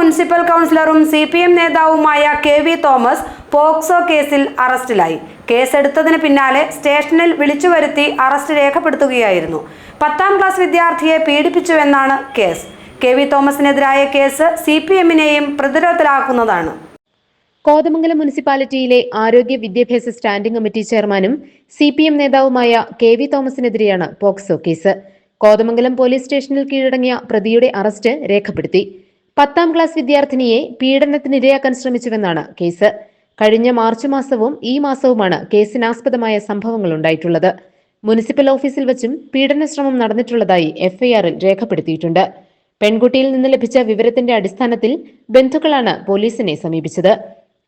Municipal കൗൺസിലറും CPM നേതാവുമായ KV Thomas POCSO കേസിൽ അറസ്റ്റിലായി. കേസെടുത്തതിന് പിന്നാലെ സ്റ്റേഷനിൽ വിളിച്ചുവരുത്തി അറസ്റ്റ് രേഖപ്പെടുത്തുകയായിരുന്നു. 10ാം ക്ലാസ് വിദ്യാർത്ഥിയെ പീഡിപ്പിച്ചുവെന്നാണ് കേസ്. KV തോമസിനെതിരായ കേസ് CPM-നെയും പ്രതിരോധത്തിലാക്കുന്നതാണ്. കോതമംഗലം മുനിസിപ്പാലിറ്റിയിലെ ആരോഗ്യ വിദ്യാഭ്യാസ സ്റ്റാൻഡിംഗ് കമ്മിറ്റി ചെയർമാനും CPM നേതാവുമായ KV തോമസിനെതിരെയാണ് പോക്സോ കേസ്. കോതമംഗലം പോലീസ് സ്റ്റേഷനിൽ കീഴടങ്ങിയ പ്രതിയുടെ അറസ്റ്റ് രേഖപ്പെടുത്തി. 10ാം ക്ലാസ് വിദ്യാർത്ഥിനിയെ പീഡനത്തിനിരയാക്കാൻ ശ്രമിച്ചുവെന്നാണ് കേസ്. കഴിഞ്ഞ മാർച്ച് മാസവും ഈ മാസവുമാണ് കേസിനാസ്പദമായ സംഭവങ്ങൾ ഉണ്ടായിട്ടുള്ളത്. മുനിസിപ്പൽ ഓഫീസിൽ വച്ചും പീഡന ശ്രമം നടന്നിട്ടുള്ളതായി FIR-ൽ രേഖപ്പെടുത്തിയിട്ടുണ്ട്. പെൺകുട്ടിയിൽ നിന്ന് ലഭിച്ച വിവരത്തിന്റെ അടിസ്ഥാനത്തിൽ ബന്ധുക്കളാണ് പോലീസിനെ സമീപിച്ചത്.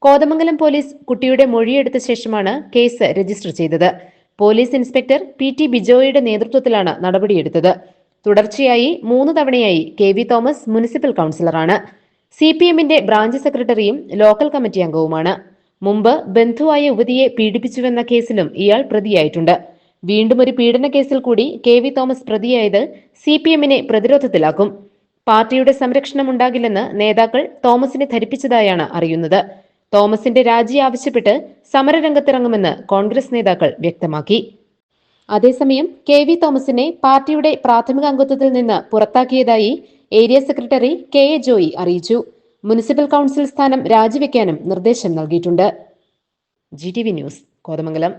കോതമംഗലം പോലീസ് കുട്ടിയുടെ മൊഴിയെടുത്ത ശേഷമാണ് കേസ് രജിസ്റ്റർ ചെയ്തത്. പോലീസ് ഇൻസ്പെക്ടർ PT ബിജോയുടെ നേതൃത്വത്തിലാണ് നടപടിയെടുത്തത്. തുടർച്ചയായി 3 തവണയായി KV തോമസ് മുനിസിപ്പൽ കൗൺസിലറാണ്. CPM-ന്റെ ബ്രാഞ്ച് സെക്രട്ടറിയും ലോക്കൽ കമ്മിറ്റി അംഗവുമാണ്. മുമ്പ് ബന്ധുവായ യുവതിയെ പീഡിപ്പിച്ചുവെന്ന കേസിലും ഇയാൾ പ്രതിയായിട്ടുണ്ട്. വീണ്ടും ഒരു പീഡന കേസിൽ കൂടി KV തോമസ് പ്രതിയായത് CPM-നെ പ്രതിരോധത്തിലാക്കും. പാർട്ടിയുടെ സംരക്ഷണം ഉണ്ടാകില്ലെന്ന് നേതാക്കൾ തോമസിനെ ധരിപ്പിച്ചതായാണ് അറിയുന്നത്. തോമസിന്റെ രാജി ആവശ്യപ്പെട്ട് സമരരംഗത്തിറങ്ങുമെന്ന് കോൺഗ്രസ് നേതാക്കൾ വ്യക്തമാക്കി. അതേസമയം KV തോമസിനെ പാർട്ടിയുടെ പ്രാഥമിക അംഗത്വത്തിൽ നിന്ന് പുറത്താക്കിയതായി ഏരിയ സെക്രട്ടറി KA ജോയി അറിയിച്ചു. മുനിസിപ്പൽ കൗൺസിൽ സ്ഥാനം രാജിവെക്കാനും നിർദ്ദേശം നൽകിയിട്ടുണ്ട്. GTV news, Kothamangalam.